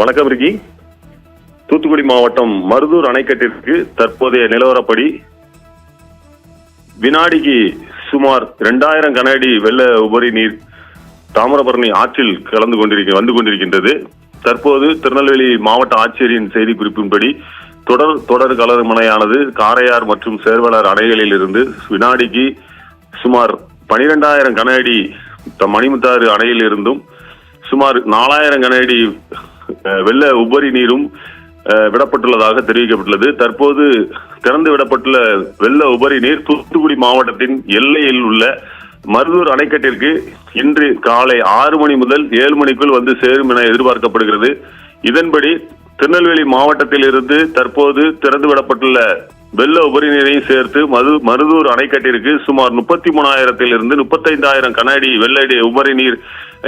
வணக்கம் ரிக்கி. தூத்துக்குடி மாவட்டம் மருதூர் அணைக்கட்டிற்கு தற்போதைய நிலவரப்படி வினாடிக்கு சுமார் 2000 கன அடி வெள்ள உபரி நீர் தாமிரபரணி ஆற்றில் வந்து கொண்டிருக்கின்றது. தற்போது திருநெல்வேலி மாவட்ட ஆட்சியரின் செய்திக்குறிப்பின்படி தொடர் கலருமழையானது காரையார் மற்றும் சேர்வலர் அணைகளில் இருந்து வினாடிக்கு சுமார் 12,000 கன அடி மணிமுத்தாறு அணையில் இருந்தும் சுமார் 4,000 கன அடி வெள்ள உபரி நீரும் விடப்பட்டுள்ளதாக தெரிவிக்கப்பட்டுள்ளது. தற்போது திறந்து விடப்பட்டுள்ள வெள்ள உபரி நீர் தூத்துக்குடி மாவட்டத்தின் எல்லையில் உள்ள மருதூர் அணைக்கட்டிற்கு இன்று காலை 6 மணி முதல் 7 மணிக்குள் வந்து சேரும் என எதிர்பார்க்கப்படுகிறது. இதன்படி திருநெல்வேலி மாவட்டத்தில் இருந்து தற்போது திறந்து விடப்பட்டுள்ள வெள்ள உபரி நீரையும் சேர்த்து மருதூர் அணைக்கட்டிற்கு சுமார் 33,000 35,000 கன அடி வெள்ள உபரி நீர்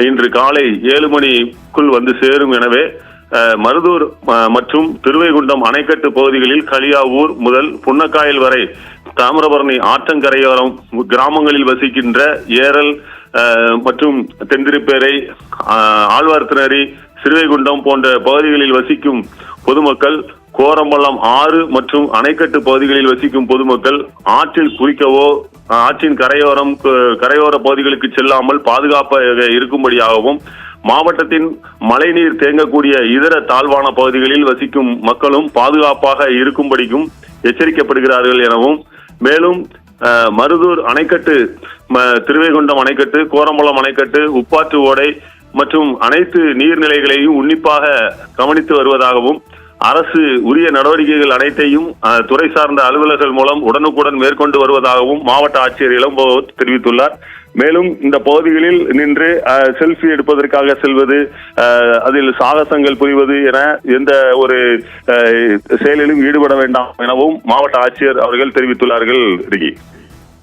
இன்று காலை 7 மணிக்குள் வந்து சேரும். எனவே மருதூர் மற்றும் திருவைகுண்டம் அணைக்கட்டு பகுதிகளில் களியாவூர் முதல் புன்னக்காயல் வரை தாமிரபரணி ஆற்றங்கரையோரம் கிராமங்களில் வசிக்கின்ற ஏரல் மற்றும் தென்திருப்பேரை, ஆழ்வார்த்திணறி, சிறுவைகுண்டம் போன்ற பகுதிகளில் வசிக்கும் பொதுமக்கள், கோரம்பள்ளம் ஆறு மற்றும் அணைக்கட்டு பகுதிகளில் வசிக்கும் பொதுமக்கள் ஆற்றில் குளிக்கவோ ஆற்றின் கரையோர பகுதிகளுக்கு செல்லாமல் பாதுகாப்பாக இருக்கும்படியாகவும், மாவட்டத்தின் மழைநீர் தேங்கக்கூடிய இதர தாழ்வான பகுதிகளில் வசிக்கும் மக்களும் பாதுகாப்பாக இருக்கும்படிக்கும் எச்சரிக்கப்படுகிறார்கள் எனவும், மேலும் மருதூர் அணைக்கட்டு, திருவைகுண்டம் அணைக்கட்டு, கோரம்பள்ளம் அணைக்கட்டு, உப்பாற்று ஓடை மற்றும் அனைத்து நீர்நிலைகளையும் உன்னிப்பாக கவனித்து வருவதாகவும், அரசு உரிய நடவடிக்கைகள் அனைத்தையும் துறை சார்ந்த அலுவலர்கள் மூலம் உடனுக்குடன் மேற்கொண்டு வருவதாகவும் மாவட்ட ஆட்சியர் இளம்பகவத் தெரிவித்துள்ளார். மேலும் இந்த பகுதிகளில் நின்று செல்ஃபி எடுப்பதற்காக செல்வது, அதில் சாகசங்கள் புரிவது என எந்த ஒரு செயலிலும் ஈடுபட வேண்டாம் எனவும் மாவட்ட ஆட்சியர் அவர்கள் தெரிவித்துள்ளார்கள்.